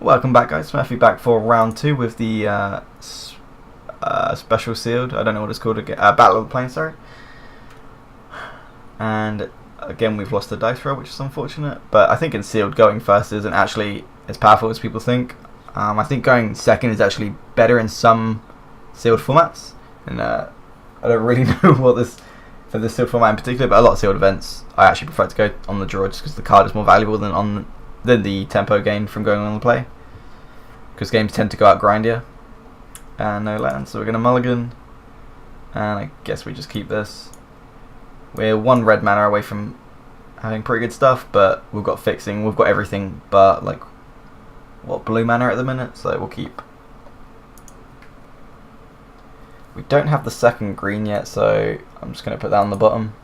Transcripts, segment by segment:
Welcome back, guys. Murphy back for round 2 with the special sealed. I don't know what it's called again. Battle of the Plains, sorry. And again, we've lost the dice roll, which is unfortunate. But I think in sealed, going first isn't actually as powerful as people think. I think going second is actually better in some sealed formats. And I don't really know what this for this sealed format in particular, but a lot of sealed events I actually prefer to go on the draw just because the card is more valuable than the tempo gain from going on the play, because games tend to go out grindier. And no land, so we're going to mulligan, and I guess we just keep this. We're one red mana away from having pretty good stuff, but we've got fixing, we've got everything but like blue mana at the minute, so we'll keep. We don't have the second green yet, so I'm just going to put that on the bottom.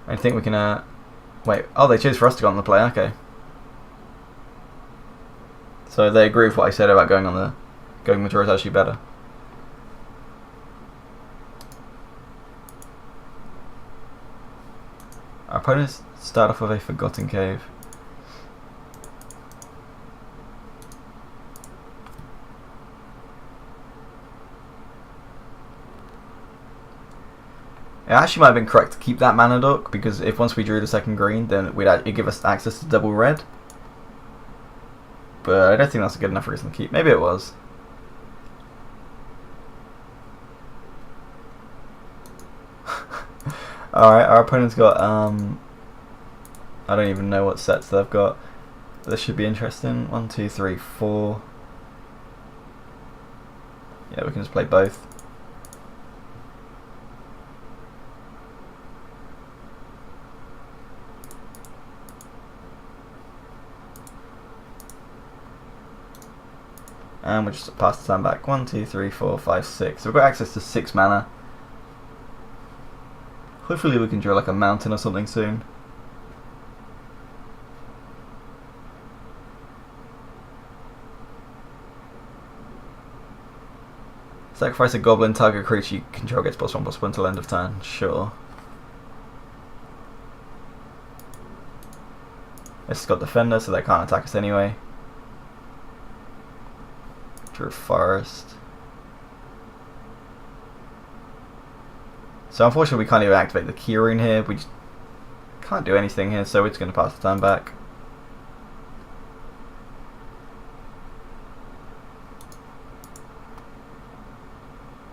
I think we can wait, oh, they chose for us to go on the play, okay. So they agree with what I said about going the draw is actually better. Our opponents start off with a Forgotten Cave. It actually might have been correct to keep that mana dock, because if once we drew the second green, then it'd give us access to double red. But I don't think that's a good enough reason to keep. Maybe it was. Alright, our opponent's got I don't even know what sets they've got. This should be interesting. 1, 2, 3, 4. Yeah, we can just play both. And we'll just pass the time back. 1, 2, 3, 4, 5, 6. So we've got access to 6 mana. Hopefully we can draw like a mountain or something soon. Sacrifice a goblin, target creature you control gets +1/+1 until end of turn. Sure. This has got defender, so they can't attack us anyway. Drew forest. So unfortunately we can't even activate the key rune here. We just can't do anything here, so we're just going to pass the turn back.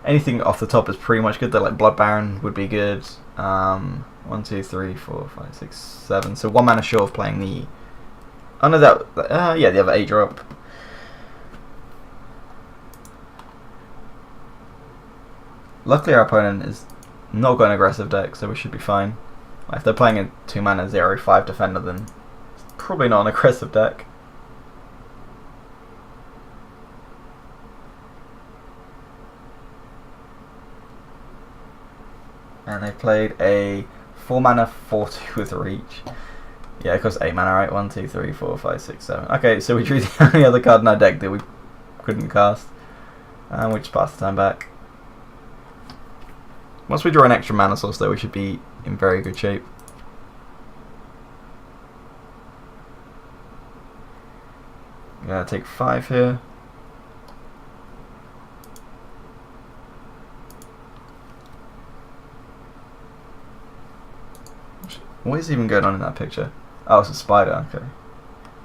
Anything off the top is pretty much good. Like Blood Baron would be good. 1, 2, 3, 4, 5, 6, 7. So 1 mana short of playing the. Oh no, yeah, the other 8 drop. Luckily, our opponent is not got an aggressive deck, so we should be fine. If they're playing a 2 mana 0/5 defender, then it's probably not an aggressive deck. And they played a 4 mana 4/2 with reach. Yeah, it costs 8 mana, right? 1, 2, 3, 4, 5, 6, 7. Okay, so we drew the only other card in our deck that we couldn't cast. And we just passed the time back. Once we draw an extra mana source, though, we should be in very good shape. I'm gonna take 5 here. What is even going on in that picture? Oh, it's a spider. Okay.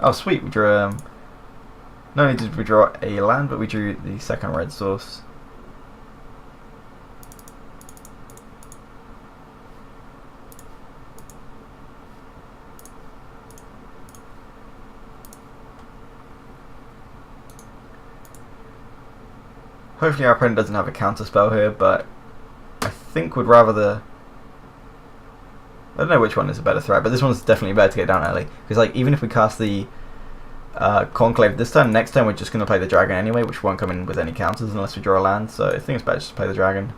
Oh, sweet. We drew. Not only did we draw a land, but we drew the second red source. Hopefully our opponent doesn't have a counter spell here, but I think would rather the. I don't know which one is a better threat, but this one's definitely better to get down early. Because like even if we cast the Conclave this turn, next turn we're just going to play the dragon anyway, which won't come in with any counters unless we draw a land. So I think it's better just to play the dragon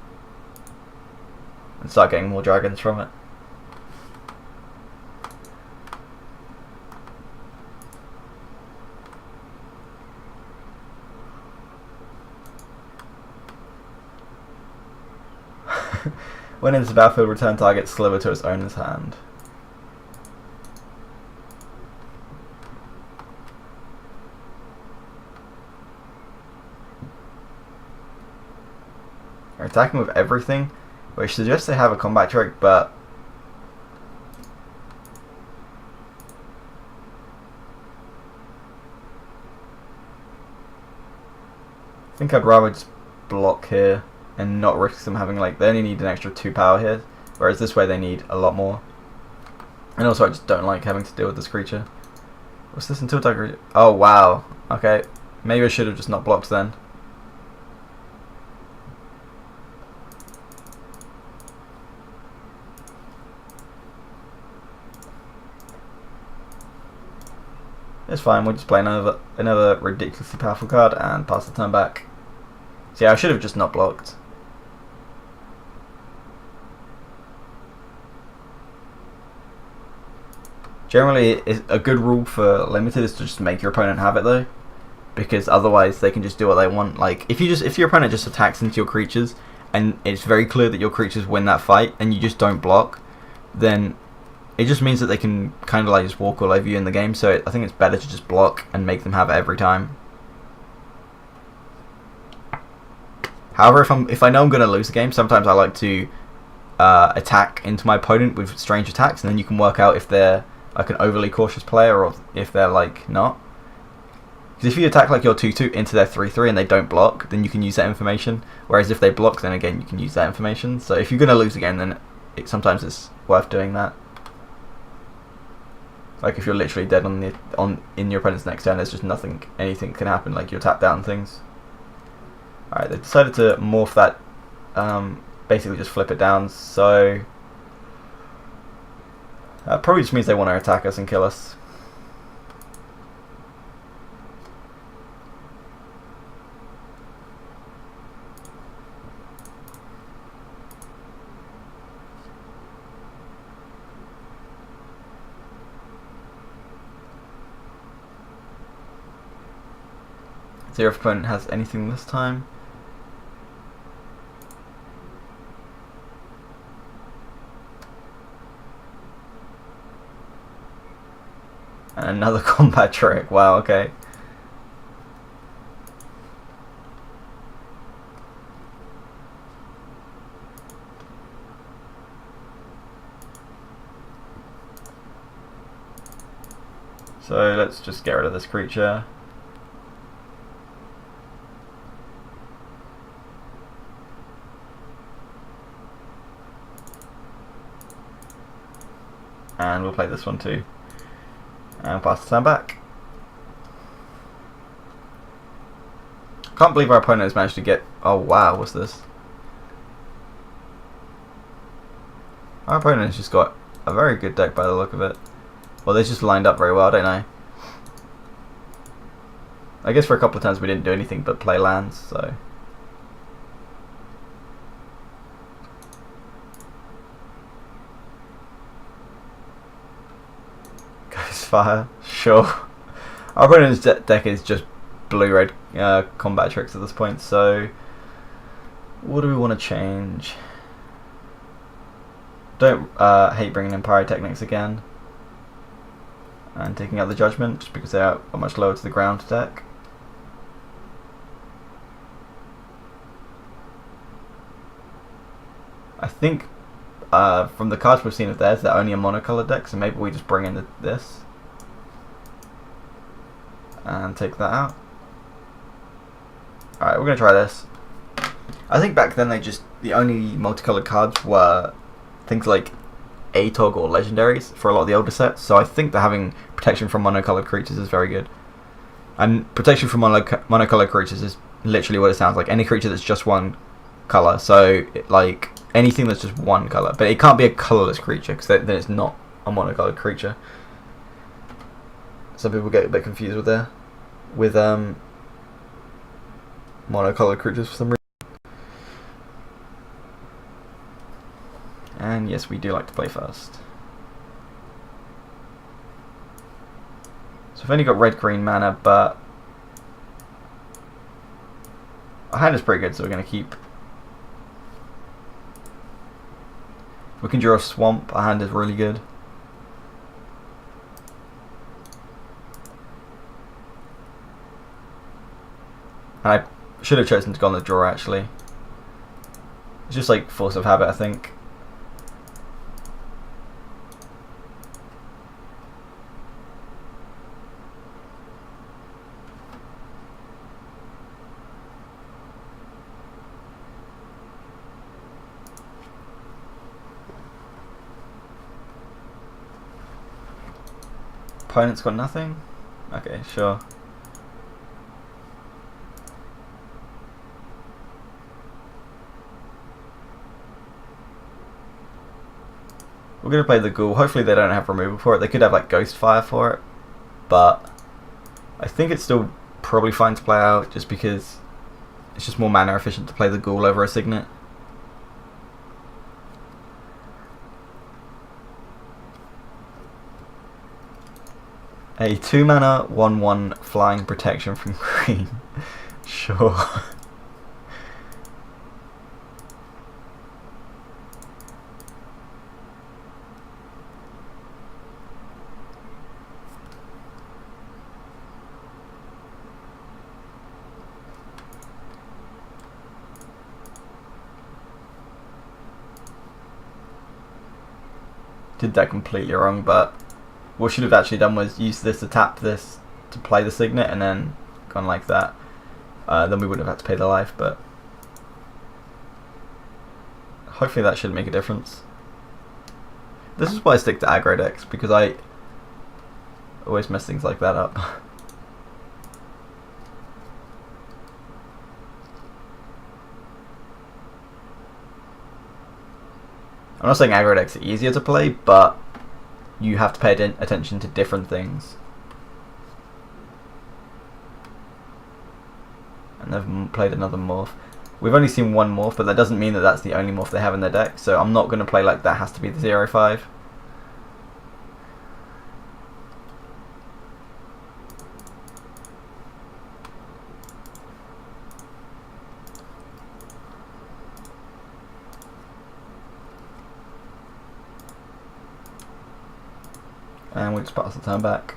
and start getting more dragons from it. When in this battlefield, return target sliver to its owner's hand. They're attacking with everything, which suggests they have a combat trick, but I think I'd rather just block here and not risk them having, like, they only need an extra 2 power here, whereas this way they need a lot more. And also I just don't like having to deal with this creature. What's this until attacker? Oh wow, okay. Maybe I should have just not blocked then. It's fine, we'll just play another ridiculously powerful card and pass the turn back. So yeah, I should have just not blocked. Generally, a good rule for limited is to just make your opponent have it though, because otherwise they can just do what they want. Like if your opponent just attacks into your creatures and it's very clear that your creatures win that fight and you just don't block, then it just means that they can kind of like just walk all over you in the game. So I think it's better to just block and make them have it every time. However, if I know I'm going to lose the game, sometimes I like to attack into my opponent with strange attacks, and then you can work out if they're like an overly cautious player or if they're like not. Because if you attack like your 2/2 into their 3/3 and they don't block, then you can use that information. Whereas if they block, then again you can use that information. So if you're going to lose again, then sometimes it's worth doing that. Like if you're literally dead in your opponent's next turn, there's just anything can happen. Like you're tapped down things. All right, they decided to morph that. Basically, just flip it down. So probably just means they want to attack us and kill us. See if your opponent has anything this time. And another combat trick. Wow, okay. So let's just get rid of this creature. And we'll play this one too. And pass the turn back. Can't believe our opponent has managed to get... Oh wow, what's this? Our opponent has just got a very good deck by the look of it. Well, they just lined up very well, don't they? I guess for a couple of times we didn't do anything but play lands, so... Fire, sure. Our opponent's deck is just blue-red combat tricks at this point, so what do we want to change? Don't hate bringing in Pyrotechnics again and taking out the Judgment just because they are much lower to the ground deck. I think from the cards we've seen of theirs, they're only a monocolored deck, so maybe we just bring in this and take that out. Alright, we're going to try this. I think back then the only multicolored cards were things like ATOG or Legendaries for a lot of the older sets, so I think that having protection from monocolored creatures is very good. And protection from monocolored creatures is literally what it sounds like. Any creature that's just one color, so like anything that's just one color. But it can't be a colorless creature because then it's not a monocolored creature. Some people get a bit confused with monocolored creatures for some reason. And yes, we do like to play first. So I've only got red-green mana, but our hand is pretty good, so we're going to keep. We can draw a swamp, our hand is really good. And I should have chosen to go on the draw actually. It's just like force of habit, I think. Opponent's got nothing? Okay, sure. We're going to play the Ghoul. Hopefully they don't have removal for it. They could have like Ghost Fire for it. But I think it's still probably fine to play out just because it's just more mana efficient to play the Ghoul over a Signet. A 2-mana 1/1 flying protection from green. Sure. Did that completely wrong, but what we should have actually done was use this to tap this to play the Signet and then gone like that. Then we wouldn't have had to pay the life, but hopefully that should make a difference. This is why I stick to aggro decks, because I always mess things like that up. I'm not saying aggro decks are easier to play, but you have to pay attention to different things. And they've played another morph. We've only seen one morph, but that doesn't mean that that's the only morph they have in their deck, so I'm not going to play like that has to be the 0/5. And we just pass the turn back.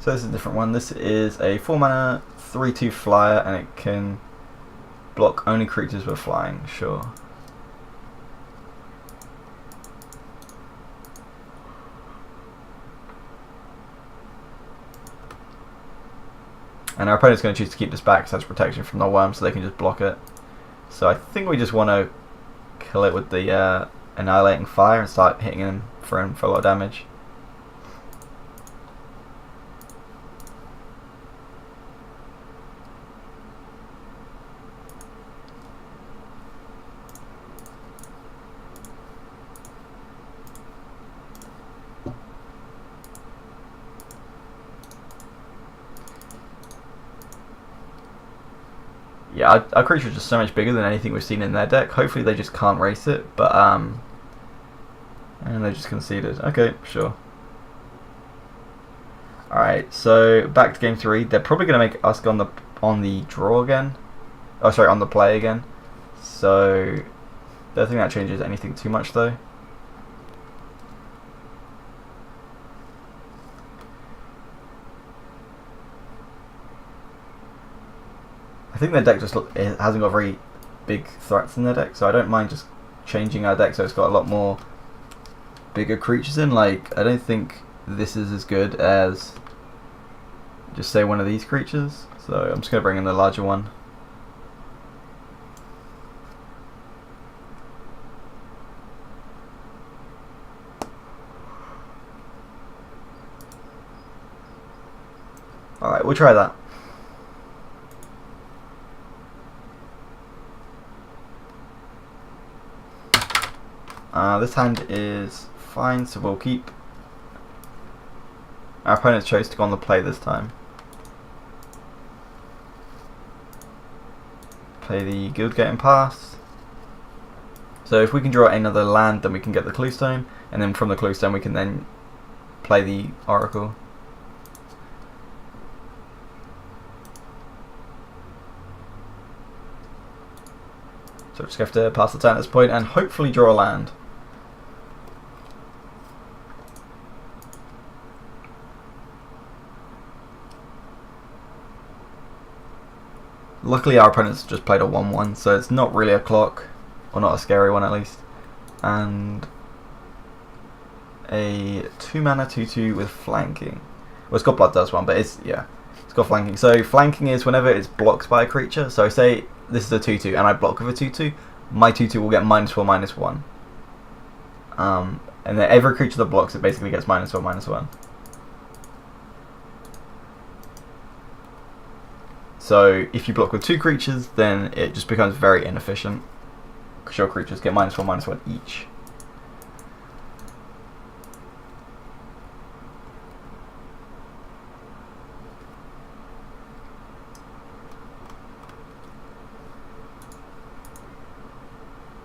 So this is a different one. This is a 4-mana 3/2 flyer, and it can block only creatures with flying. Sure. And our opponent's going to choose to keep this back because that's protection from the worm, so they can just block it. So I think we just want to kill it with the Annihilating Fire and start hitting him for a lot of damage. Yeah, our creature is just so much bigger than anything we've seen in their deck. Hopefully they just can't race it, but and they just conceded. Okay, sure. Alright, so back to game 3. They're probably going to make us go on the draw again. Oh, sorry, on the play again. So I don't think that changes anything too much though. I think their deck just it hasn't got very big threats in their deck, so I don't mind just changing our deck so it's got a lot more bigger creatures in. Like, I don't think this is as good as just say one of these creatures, so I'm just going to bring in the larger one. Alright, we'll try that. This hand is fine, so we'll keep. Our opponent chose to go on the play this time. play the Guildgate and pass. So if we can draw another land, then we can get the Cluestone, and then from the Cluestone we can then play the Oracle. So just have to pass the turn at this point and hopefully draw a land. Luckily our opponent's just played a 1-1, so it's not really a clock, or not a scary one at least. And a 2-mana 2/2 with flanking. Well, it's got Blood Dust one, but it's got flanking. So flanking is whenever it's blocked by a creature. So say this is a 2/2 and I block with a 2/2, my 2/2 will get -4/-1. And then every creature that blocks it basically gets -4/-1. So if you block with 2 creatures, then it just becomes very inefficient, because your creatures get -4/-1 each.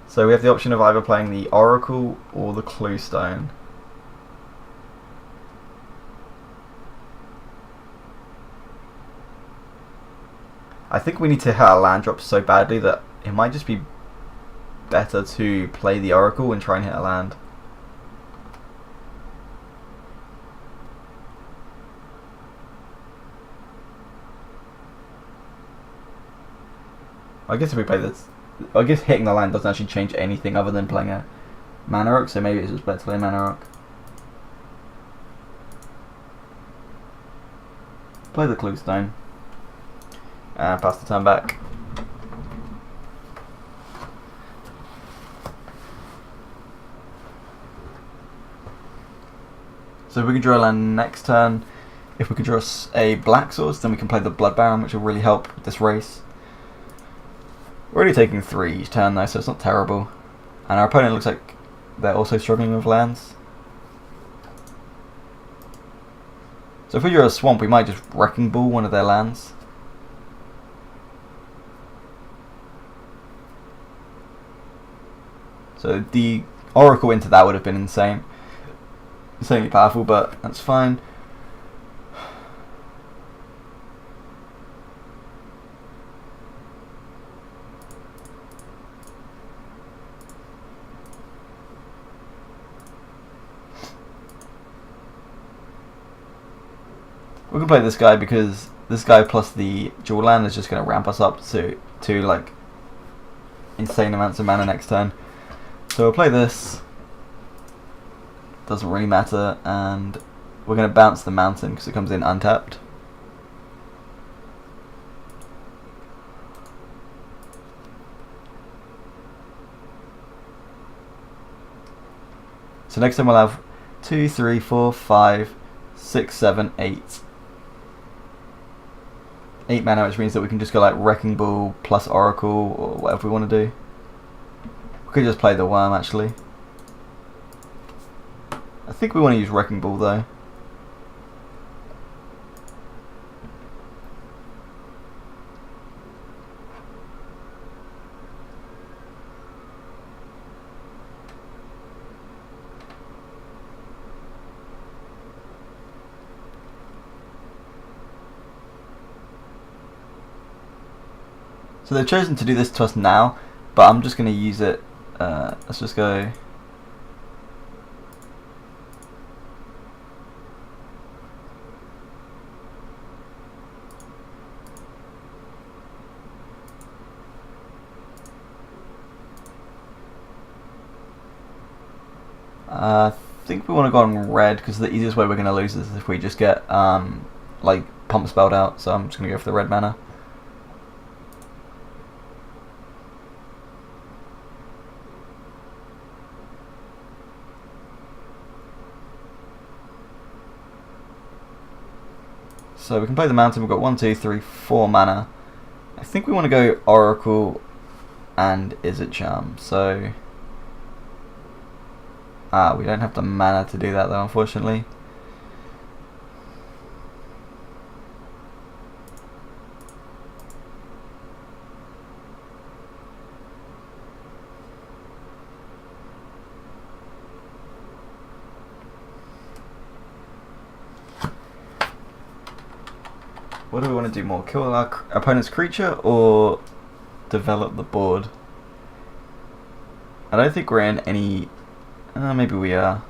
So we have the option of either playing the Oracle or the Cluestone. I think we need to hit our land drops so badly that it might just be better to play the Oracle and try and hit a land. I guess if we play this, I guess hitting the land doesn't actually change anything other than playing a Mana Rock, so maybe it's just better to play a Mana Rock. Play the Cluestone. And pass the turn back. So if we can draw a land next turn, if we can draw a Black Source, then we can play the Blood Baron, which will really help with this race. We're already taking 3 each turn though, so it's not terrible. And our opponent looks like they're also struggling with lands. So if we draw a Swamp, we might just Wrecking Ball one of their lands. So the Oracle into that would have been insanely powerful, but that's fine. We can play this guy because this guy plus the dual land is just going to ramp us up to like insane amounts of mana next turn. So we'll play this. Doesn't really matter, and we're going to bounce the mountain because it comes in untapped. So next time we'll have 2, 3, 4, 5, 6, 7, 8. 8 mana, which means that we can just go like Wrecking Ball plus Oracle or whatever we want to do. We could just play the Worm actually. I think we want to use Wrecking Ball though. So they've chosen to do this to us now, but I'm just going to use it. Let's just go. I think we want to go on red because the easiest way we're going to lose is if we just get like Pump Spelled out. So I'm just going to go for the red mana. So we can play the mountain. We've got 1, 2, 3, 4 mana. I think we want to go Oracle and Izzet Charm. So we don't have the mana to do that though, unfortunately. What do we want to do more? Kill our opponent's creature or develop the board? I don't think we're in any... maybe we are.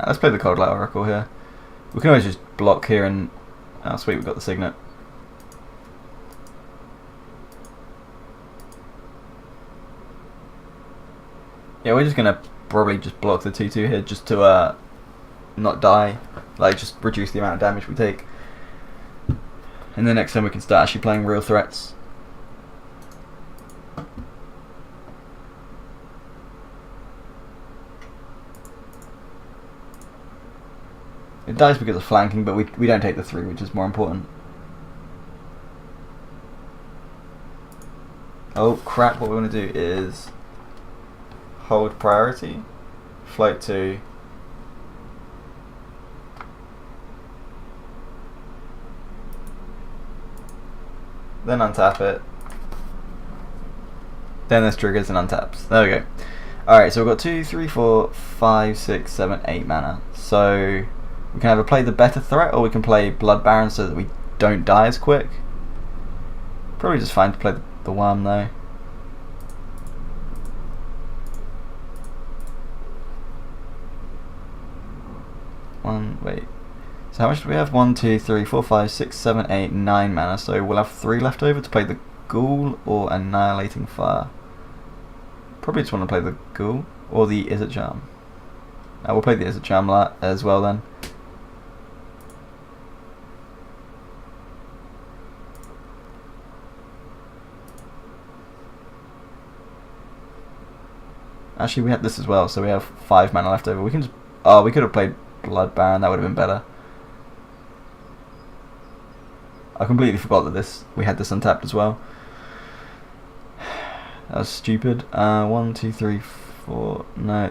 Let's play the Cold Light Oracle here. We can always just block here and... Oh sweet, we've got the Signet. Yeah, we're just gonna probably just block the 2/2 here just to not die. Like, just reduce the amount of damage we take. And then next time we can start actually playing real threats. It dies because of flanking, but we don't take the 3, which is more important. Oh crap, what we want to do is hold priority, float 2, then untap it, then this triggers and untaps. There we go. Alright, so we've got 2, 3, 4, 5, 6, 7, 8 mana. So we can either play the better threat or we can play Blood Baron so that we don't die as quick. Probably just fine to play the Worm though. Wait. So how much do we have? 1, 2, 3, 4, 5, 6, 7, 8, 9 mana. So we'll have 3 left over to play the Ghoul or Annihilating Fire. Probably just want to play the Ghoul or the Izzet Charm. We'll play the Izzet Charm as well then. Actually, we had this as well, so we have 5 mana left over. We can just... Oh, we could have played Blood Baron, that would have been better. I completely forgot that we had this untapped as well. That was stupid. 1, 2, 3, 4... No.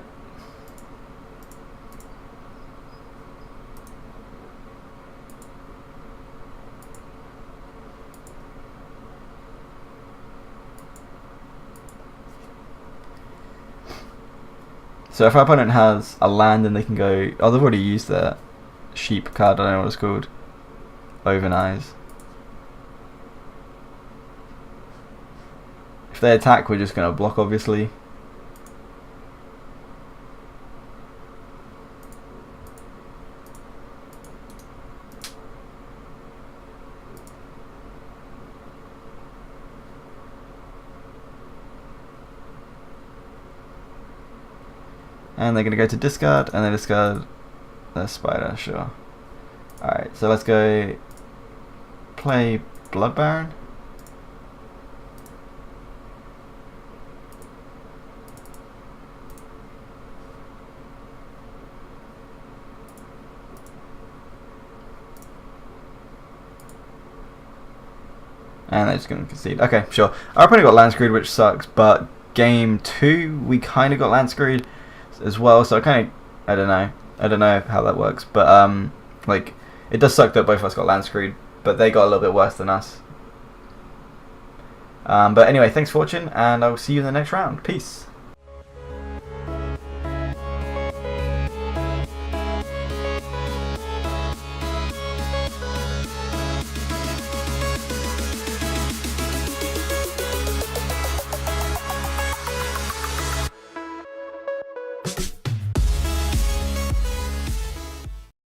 So if our opponent has a land and they can go... Oh, they've already used their sheep card, I don't know what it's called. Overnize. If they attack, we're just going to block, obviously. And they're going to go to discard, and they discard the spider, sure. Alright, so let's go play Blood Baron. And they're just going to concede. Okay, sure. Our opponent got land screwed, which sucks, but game 2 we kind of got land screwed as well, so I don't know how that works, but like, it does suck that both of us got land screwed, but they got a little bit worse than us. But anyway, thanks for watching, and I'll see you in the next round. Peace.